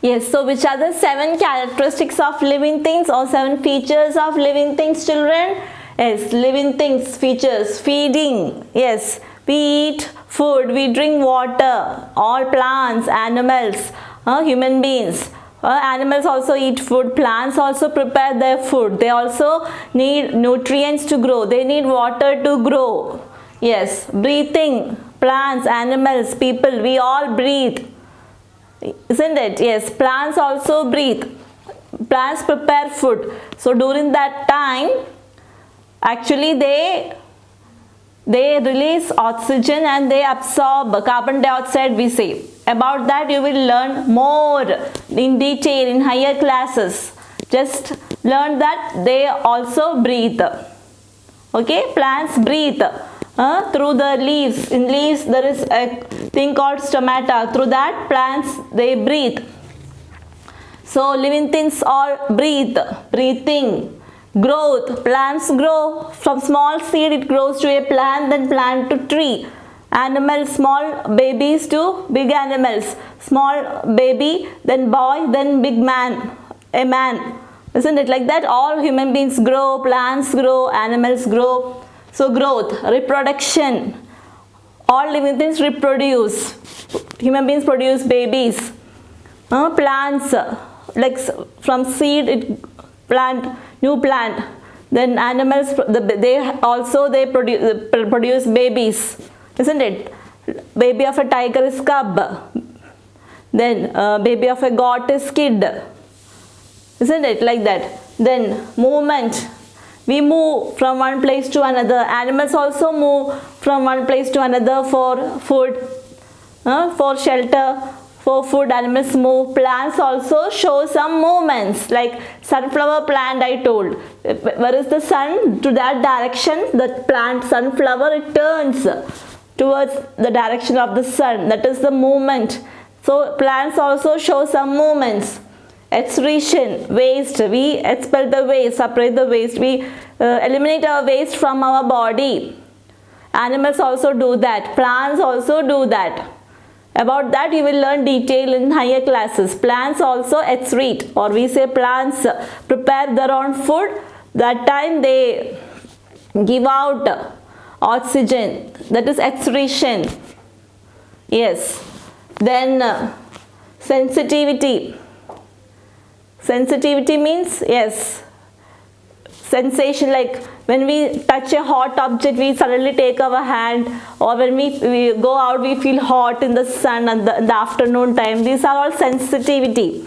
Yes, so which are the 7 characteristics of living things or 7 features of living things, children? Yes, living things features: feeding. Yes, we eat food, we drink water. All plants, animals, human beings. Animals also eat food. Plants also prepare their food. They also need nutrients to grow. They need water to grow. Yes, breathing. Plants, animals, people, we all breathe. Isn't it? Yes, plants also breathe. Plants prepare food. So during that time, actually they release oxygen and they absorb carbon dioxide, we say. About that you will learn more in detail in higher classes. Just learn that they also breathe. Okay, plants breathe through the leaves. In leaves there is a thing called stomata. Through that plants they breathe. So living things all breathe. Breathing. Growth. Plants grow. From small seed it grows to a plant, then plant to tree. Animals, small babies to big animals. Small baby, then boy, then big man. A man. Isn't it like that? All human beings grow, plants grow, animals grow. So growth, reproduction. All living things reproduce. Human beings produce babies. Plants, like from seed it plant, new plant. Then animals, they produce babies. Isn't it? Baby of a tiger is cub. Then baby of a goat is kid. Isn't it like that? Then movement. We move from one place to another. Animals also move from one place to another for food, for shelter, for food. Animals move. Plants also show some movements, like sunflower plant I told. Where is the sun? To that direction, the plant sunflower, it turns towards the direction of the sun. That is the movement. So plants also show some movements. Excretion, waste. We expel the waste, separate the waste. We eliminate our waste from our body. Animals also do that. Plants also do that. About that you will learn detail in higher classes. Plants also excrete, or we say plants prepare their own food. That time they give out oxygen. That is excretion. Yes. Then sensitivity. Sensitivity means, yes, sensation, like when we touch a hot object we suddenly take our hand, or when we go out we feel hot in the sun in the afternoon time. These are all sensitivity.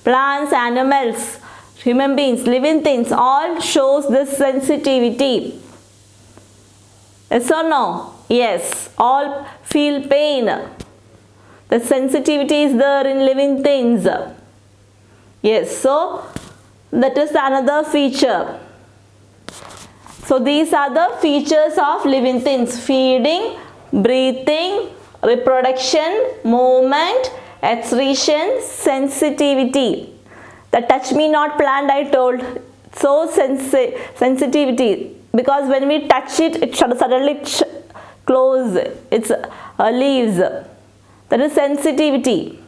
Plants, animals, human beings, living things, all shows this sensitivity. Yes or no? Yes, all feel pain. The sensitivity is there in living things. Yes, so that is another feature. So these are the features of living things: feeding, breathing, reproduction, movement, excretion, sensitivity. The touch me not plant I told. So sensitivity, because when we touch it, it suddenly close its leaves. That is sensitivity.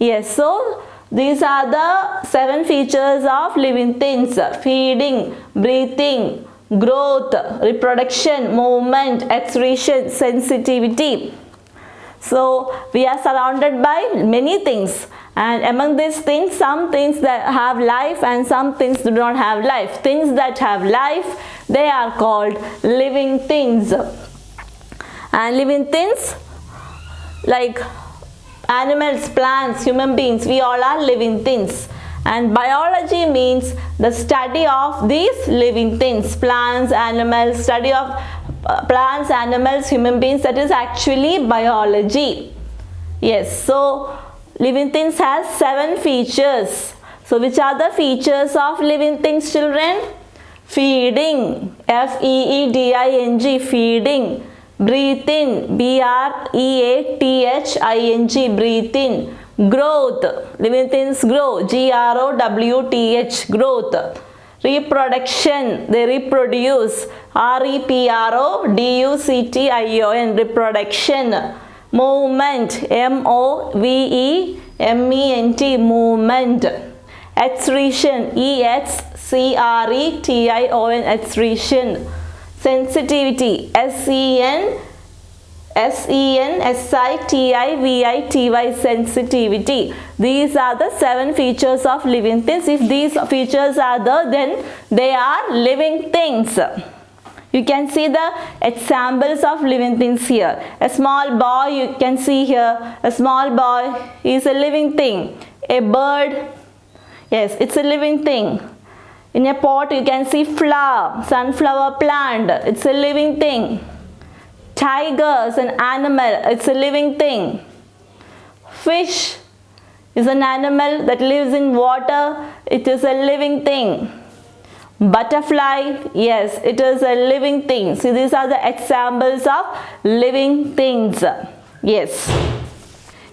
Yes, so these are the 7 features of living things: feeding, breathing, growth, reproduction, movement, excretion, sensitivity. So we are surrounded by many things, and among these things, some things that have life and some things do not have life. Things that have life, they are called living things. And living things like animals, plants, human beings, we all are living things. And biology means the study of these living things: plants, animals, study of plants, animals, human beings. That is actually biology. Yes, so living things has 7 features. So which are the features of living things, children? Feeding, F-E-E-D-I-N-G, feeding. Breathe in, B-R-E-A-T-H-I-N-G, breathe in. Growth, living things grow, G-R-O-W-T-H, growth. Reproduction, they reproduce, R-E-P-R-O-D-U-C-T-I-O-N, reproduction. Movement, M-O-V-E M-E-N-T, movement. Excretion, E-X-C-R-E-T-I-O-N, excretion. Sensitivity, S-E-N-S-I-T-I-V-I-T-Y, sensitivity. These are the 7 features of living things. If these features are there, then they are living things. You can see the examples of living things here. A small boy, you can see here, a small boy is a living thing. A bird, yes, it's a living thing. In a pot, you can see flower, sunflower plant, it's a living thing. Tiger is an animal, it's a living thing. Fish is an animal that lives in water, it is a living thing. Butterfly, yes, it is a living thing. See, these are the examples of living things. Yes.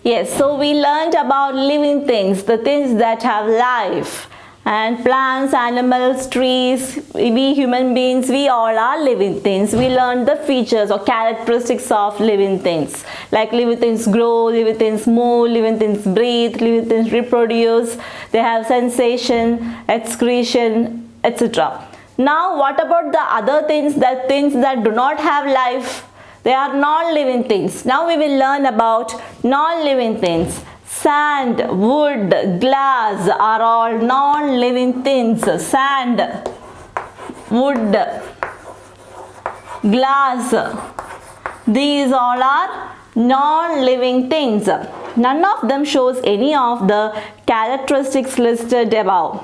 Yes, so we learned about living things, the things that have life. And plants, animals, trees, we human beings, we all are living things. We learned the features or characteristics of living things. Like living things grow, living things move, living things breathe, living things reproduce. They have sensation, excretion, etc. Now what about the other things that do not have life? They are non-living things. Now we will learn about non-living things. Sand, wood, glass are all non-living things. Sand, wood, glass, these all are non-living things. None of them shows any of the characteristics listed above.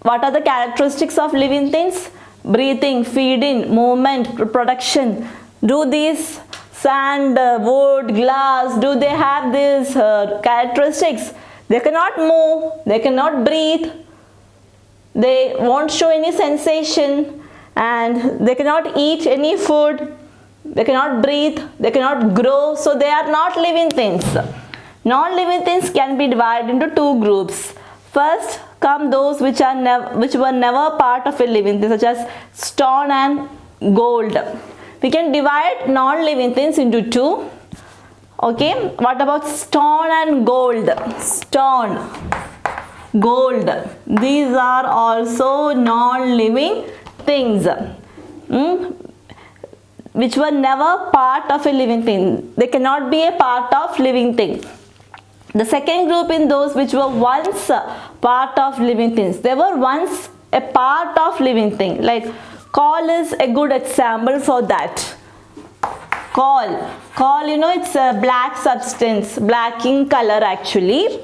What are the characteristics of living things? Breathing, feeding, movement, reproduction. Do these sand, wood, glass, do they have these characteristics? They cannot move, they cannot breathe, they won't show any sensation, and they cannot eat any food, they cannot breathe, they cannot grow, so they are not living things. Non-living things can be divided into 2 groups. First come those which were never part of a living thing, such as stone and gold. We can divide non-living things into 2. Okay, what about stone and gold? Stone, gold, these are also non-living things, which were never part of a living thing. They cannot be a part of living thing. The second group in those which were once part of living things. They were once a part of living thing. Like coal is a good example for that. Coal, you know, it's a black substance, black in color actually.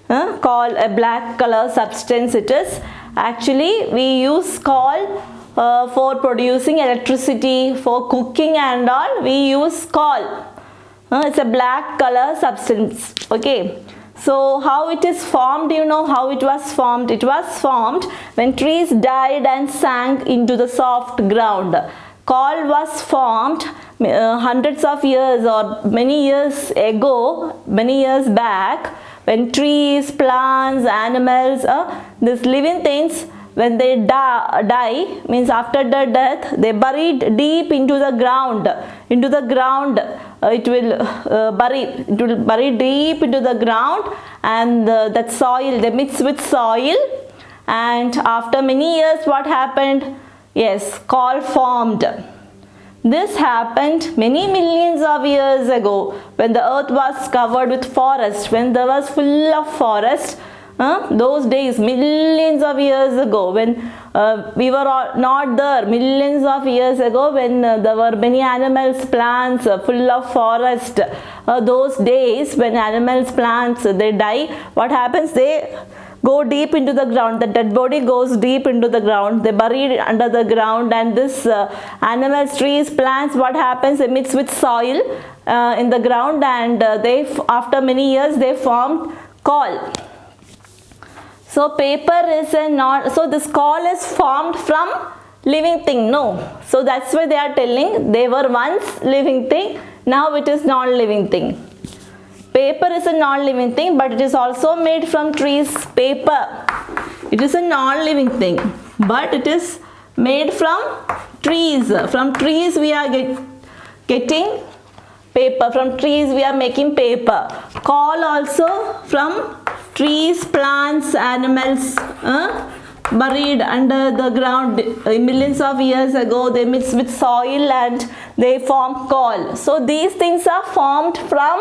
Coal, a black color substance it is. Actually, we use coal for producing electricity, for cooking and all. We use coal. It's a black color substance. Okay. So how it is formed, you know how it was formed? It was formed when trees died and sank into the soft ground. Coal was formed hundreds of years or many years ago, many years back, when trees, plants, animals, these living things, when they die, means after the death, they buried deep into the ground. It will bury deep into the ground, and that soil, they mix with soil, and after many years what happened? Yes, coal formed. This happened many millions of years ago when the earth was covered with forest, when there was full of forest. Those days, millions of years ago, when we were not there, millions of years ago, when there were many animals, plants, full of forest. Those days when animals, plants, they die, what happens? They go deep into the ground. The dead body goes deep into the ground. They bury it under the ground, and this animals, trees, plants, what happens? They mix with soil in the ground, and after many years they formed coal. So paper is so this coal is formed from living thing? No. So that's why they are telling they were once living thing, now it is non-living thing. Paper is a non-living thing, but it is also made from trees. Paper, it is a non-living thing, but it is made from trees. From trees we are getting paper. From trees we are making paper. Coal also from trees, plants, animals buried under the ground millions of years ago. They mix with soil and they form coal. So these things are formed from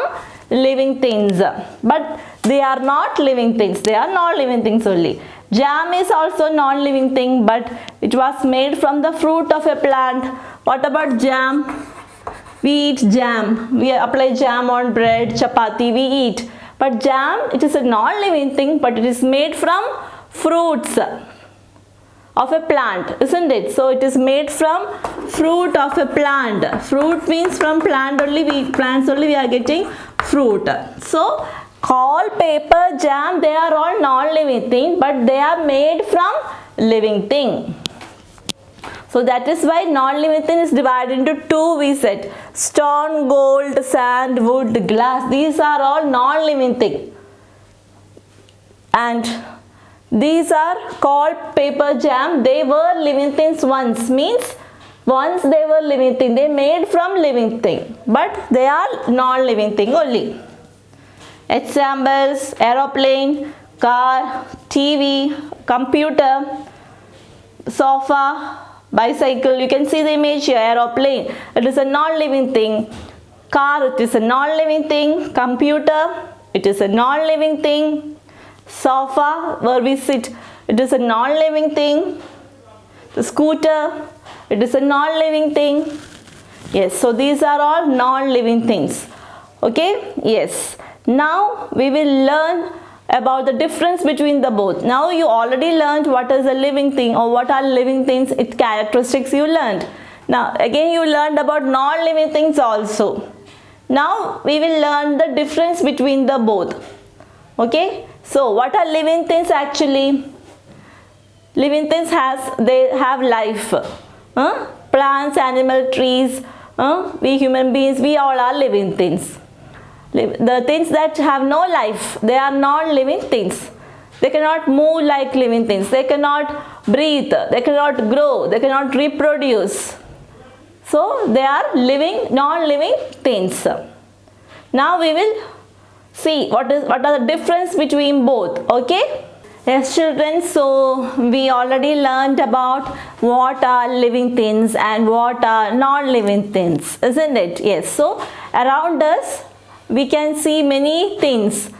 living things, but they are not living things. They are non-living things only. Jam is also non-living thing, but it was made from the fruit of a plant. What about jam? We eat jam. We apply jam on bread, chapati, we eat. But jam, it is a non-living thing, but it is made from fruits of a plant, isn't it? So it is made from fruit of a plant. Fruit means from plant only, plants only we are getting fruit. So coal, paper, jam, they are all non-living thing, but they are made from living thing. So that is why non-living thing is divided into two, we said. Stone, gold, sand, wood, glass. These are all non-living thing. And these are coal, paper, jam. They were living things once. Means once they were living thing. They made from living thing. But they are non-living thing only. Examples: aeroplane, car, TV, computer, sofa, bicycle. You can see the image here. Aeroplane, it is a non-living thing. Car, it is a non-living thing. Computer, it is a non-living thing. Sofa, where we sit, it is a non-living thing. The scooter, it is a non-living thing. Yes, so these are all non-living things. Okay, yes. Now we will learn about the difference between the both. Now you already learned what is a living thing or what are living things, its characteristics you learned. Now again you learned about non-living things also. Now we will learn the difference between the both. Okay, so what are living things actually? Living things they have life. Plants, animal, trees, we human beings, we all are living things. The things that have no life, they are non-living things. They cannot move like living things. They cannot breathe. They cannot grow. They cannot reproduce. So they are living, non-living things. Now we will see what are the difference between both. Okay? Yes, children. So we already learned about what are living things and what are non-living things, isn't it? Yes. So around us we can see many things.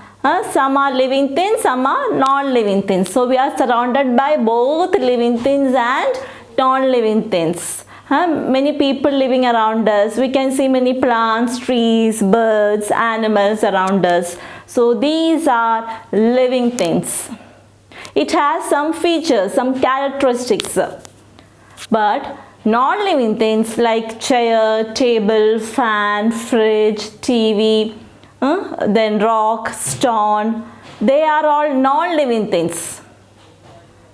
Some are living things, some are non-living things. So we are surrounded by both living things and non-living things. Many people living around us. We can see many plants, trees, birds, animals around us. So these are living things. It has some features, some characteristics. But non-living things like chair, table, fan, fridge, TV, then rock, stone, they are all non-living things,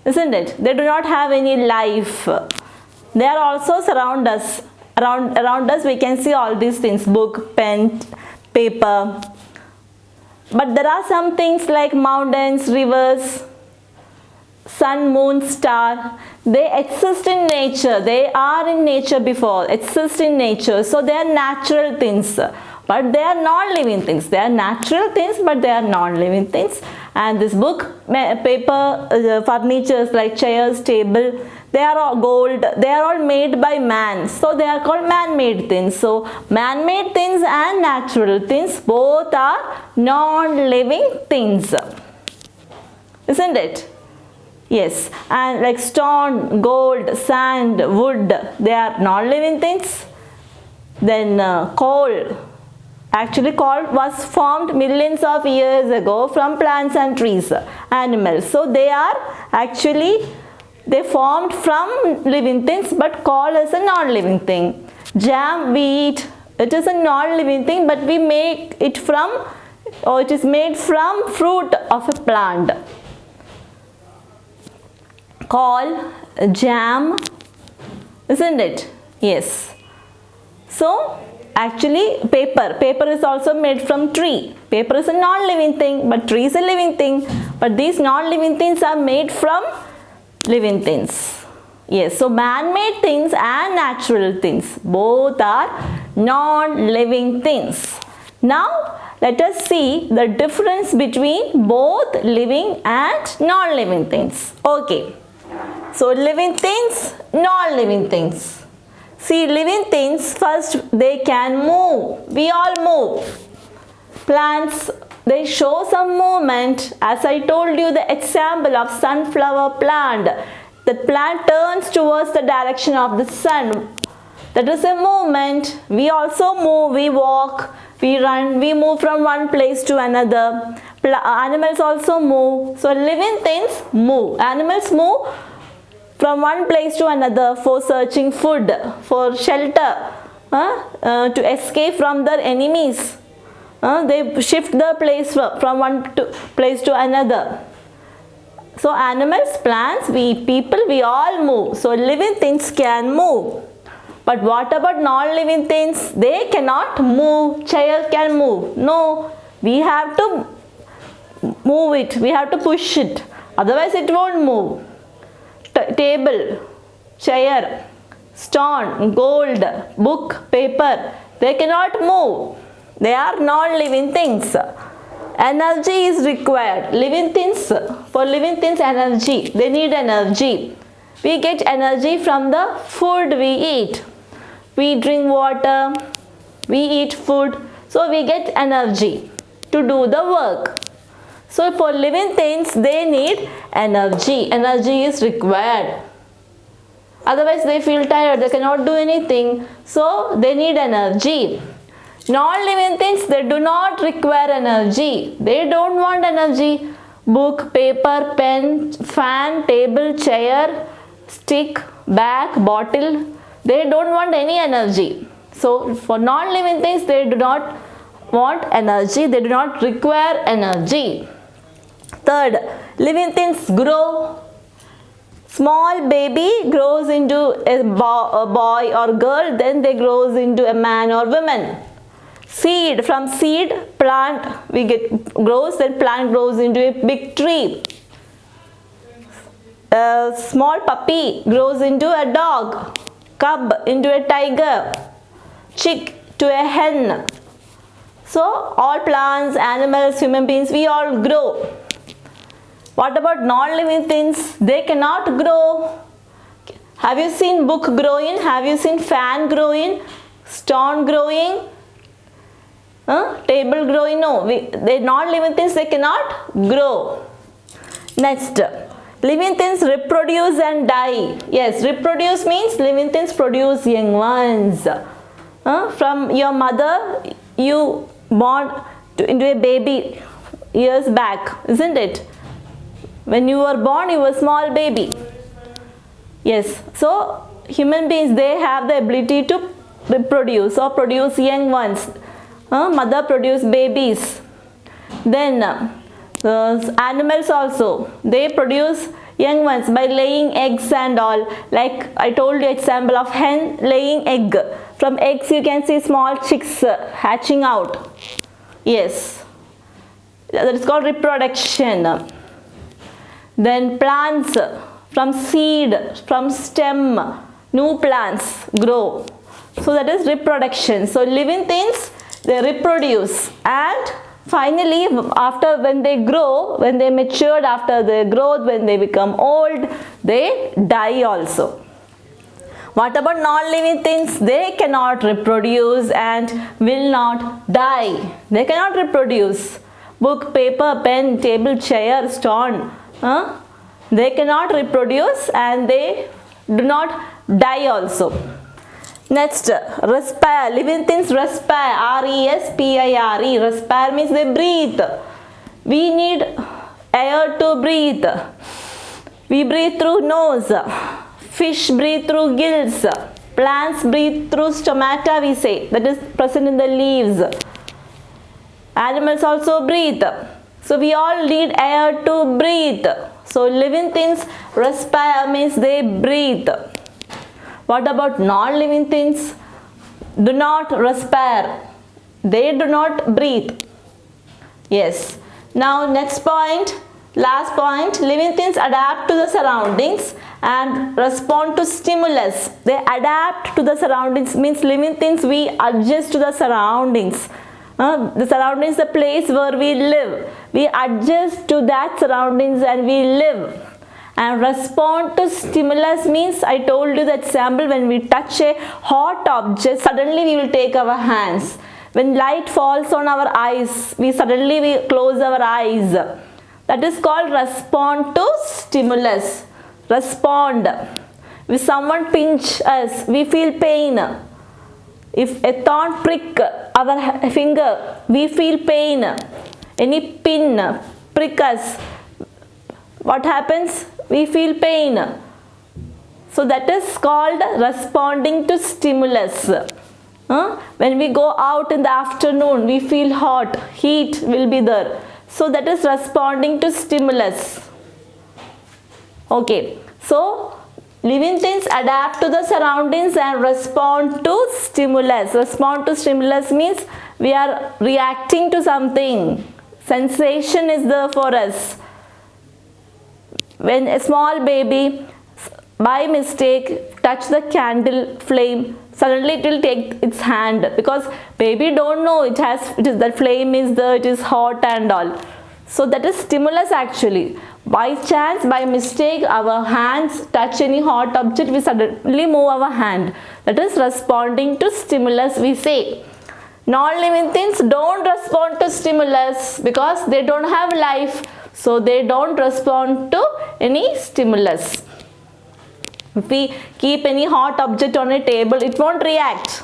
isn't it? They do not have any life. They are also surround us. Around us we can see all these things: book, pen, paper. But there are some things like mountains, rivers, sun, moon, star. They exist in nature. They are in nature before, exist in nature. So they are natural things, but they are non-living things. They are natural things, but they are non-living things. And this book, paper, furnitures like chairs, table, they are all gold. They are all made by man. So they are called man-made things. So man-made things and natural things, both are non-living things, isn't it? Yes. And like stone, gold, sand, wood, they are non-living things. Then coal. Actually, coal was formed millions of years ago from plants and trees, animals. So they are actually, they formed from living things, but coal is a non-living thing. Jam we eat, it is a non-living thing, but we make it from, or it is made from fruit of a plant. Coal, jam, isn't it? Yes. So actually paper is also made from tree. Paper is a non-living thing, but tree is a living thing. But these non-living things are made from living things. Yes, so man-made things and natural things, both are non-living things. Now let us see the difference between both living and non-living things. Okay. So living things, non-living things. See, living things, first they can move. We all move. Plants, they show some movement. As I told you the example of sunflower plant. The plant turns towards the direction of the sun. That is a movement. We also move, we walk, we run, we move from one place to another. Animals also move. So living things move. Animals move from one place to another for searching food, for shelter, to escape from their enemies. They shift the place from one place to another. So animals, plants, we people, we all move. So living things can move. But what about non-living things? They cannot move. Chair can move. No, we have to move it. We have to push it. Otherwise it won't move. Table, chair, stone, gold, book, paper, they cannot move. They are non-living things. Energy is required. Living things, for living things, energy. They need energy. We get energy from the food we eat. We drink water, we eat food, so we get energy to do the work. So for living things, they need energy. Energy is required. Otherwise they feel tired, they cannot do anything. So they need energy. Non-living things, they do not require energy. They don't want energy. Book, paper, pen, fan, table, chair, stick, bag, bottle, they don't want any energy. So for non-living things, they do not want energy. They do not require energy. Third, living things grow. Small baby grows into a boy or girl, then they grows into a man or woman. Seed, from seed, plant grows, then plant grows into a big tree. A small puppy grows into a dog, cub into a tiger, chick to a hen. So all plants, animals, human beings, we all grow. What about non-living things? They cannot grow. Have you seen book growing? Have you seen fan growing? Stone growing? Table growing? No. They non-living things, they cannot grow. Next, living things reproduce and die. Yes, reproduce means living things produce young ones. From your mother, you born into a baby years back, isn't it? When you were born, you were a small baby. Yes, so human beings, they have the ability to reproduce or produce young ones. Mother produce babies. Then animals also, they produce young ones by laying eggs and all. Like I told you example of hen laying egg. From eggs you can see small chicks hatching out. Yes, that is called reproduction. Then plants, from seed, from stem, new plants grow. So that is reproduction. So living things, they reproduce, and finally after when they grow, when they matured, after their growth, when they become old, they die also. What about non-living things? They cannot reproduce and will not die. They cannot reproduce. Book, paper, pen, table, chair, stone, they cannot reproduce and they do not die also. Next, respire. Living things respire. R-E-S-P-I-R-E. Respire means they breathe. We need air to breathe. We breathe through nose. Fish breathe through gills. Plants breathe through stomata, we say. That is present in the leaves. Animals also breathe. So we all need air to breathe. So living things respire means they breathe. What about non-living things? Do not respire. They do not breathe. Yes. Now next point, last point, living things adapt to the surroundings and respond to stimulus. They adapt to the surroundings means living things, we adjust to the surroundings. The surroundings, the place where we live. We adjust to that surroundings and we live. And respond to stimulus means, I told you the example, when we touch a hot object, suddenly we will take our hands. When light falls on our eyes, we close our eyes. That is called respond to stimulus. Respond. If someone pinch us, we feel pain. If a thorn prick our finger, we feel pain. Any pin prick us, what happens? We feel pain. So that is called responding to stimulus. When we go out in the afternoon, we feel hot, heat will be there. So that is responding to stimulus. Okay, so living things adapt to the surroundings and respond to stimulus. Respond to stimulus means we are reacting to something. Sensation is there for us. When a small baby by mistake touch the candle flame, suddenly it will take its hand, because baby don't know the flame is there, it is hot and all. So that is stimulus actually. By chance, by mistake, our hands touch any hot object, we suddenly move our hand. That is responding to stimulus, we say. Non-living things don't respond to stimulus because they don't have life. So they don't respond to any stimulus. If we keep any hot object on a table, it won't react.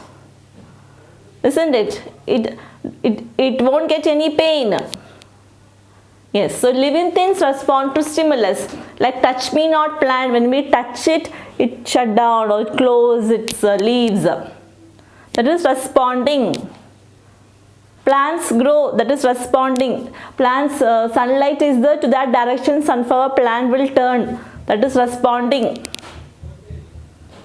Isn't it? It won't get any pain. Yes, so living things respond to stimulus. Like touch me not plant, when we touch it, it shut down or close its leaves. That is responding. Plants grow, that is responding. Plants, sunlight is there, to that direction sunflower plant will turn. That is responding.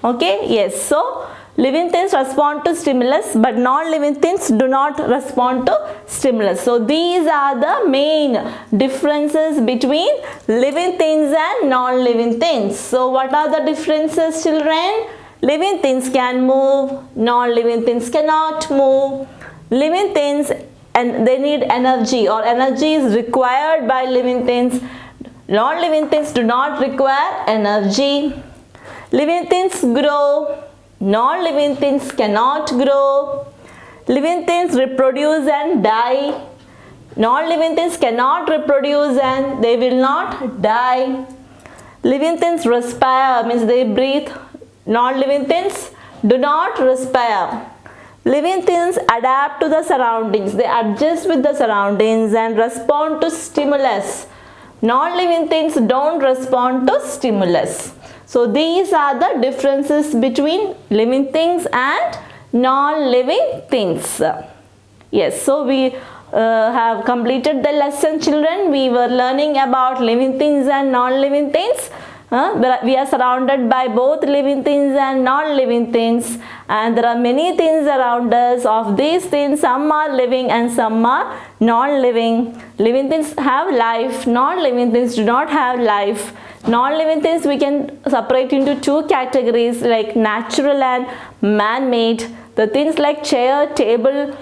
Okay, yes. So living things respond to stimulus, but non-living things do not respond to stimulus. So these are the main differences between living things and non-living things. So what are the differences, children? Living things can move, non-living things cannot move. Living things, and they need energy, or energy is required by living things. Non-living things do not require energy. Living things grow, non-living things cannot grow. Living things reproduce and die. Non-living things cannot reproduce and they will not die. Living things respire, means they breathe. Non-living things do not respire. Living things adapt to the surroundings. They adjust with the surroundings and respond to stimulus. Non-living things don't respond to stimulus. So these are the differences between living things and non-living things. Yes, so we have completed the lesson, children. We were learning about living things and non-living things. We are surrounded by both living things and non-living things, and there are many things around us. Of these things, some are living and some are non-living. Living things have life, non-living things do not have life. Non-living things we can separate into two categories, like natural and man-made. The things like chair, table,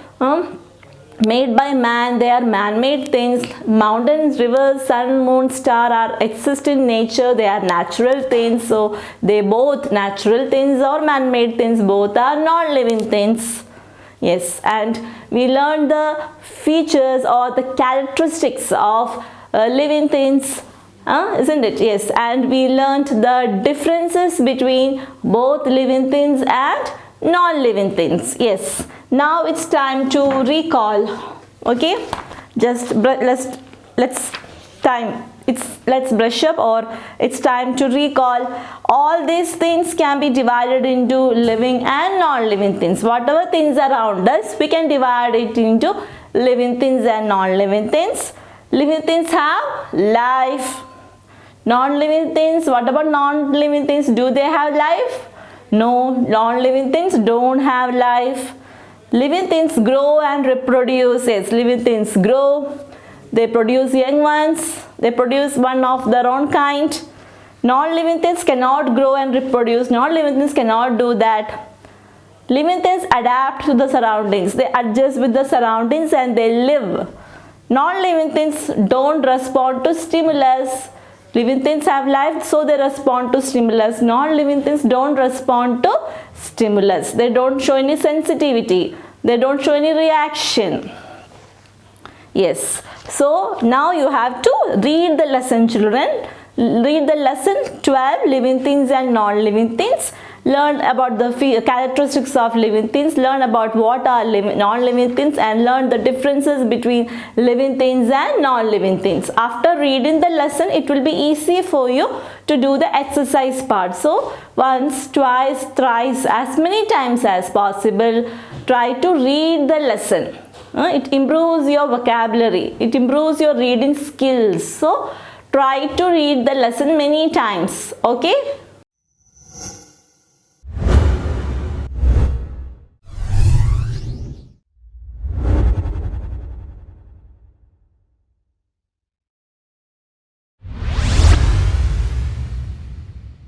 made by man, they are man-made things. Mountains, rivers, sun, moon, star exist in nature, they are natural things. So they both natural things or man-made things, both are non-living things. Yes, and we learned the features or the characteristics of living things, isn't it? Yes, and we learned the differences between both living things and non-living things. Yes, now it's time to recall. Okay, just let's brush up, or it's time to recall. All these things can be divided into living and non-living things. Whatever things around us, we can divide it into living things and non-living things. Living things have life. Non-living things, what about non-living things? Do they have life? No, non-living things don't have life. Living things grow and reproduce. Yes, living things grow. They produce young ones. They produce one of their own kind. Non-living things cannot grow and reproduce. Non-living things cannot do that. Living things adapt to the surroundings. They adjust with the surroundings and they live. Non-living things don't respond to stimulus. Living things have life, so they respond to stimulus. Non-living things don't respond to stimulus. They don't show any sensitivity. They don't show any reaction. Yes. So now you have to read the lesson, children. Read the lesson 12, living things and non-living things. Learn about the characteristics of living things. Learn about what are non-living things and learn the differences between living things and non-living things. After reading the lesson, it will be easy for you to do the exercise part. So once, twice, thrice, as many times as possible, try to read the lesson. It improves your vocabulary. It improves your reading skills. So try to read the lesson many times. Okay.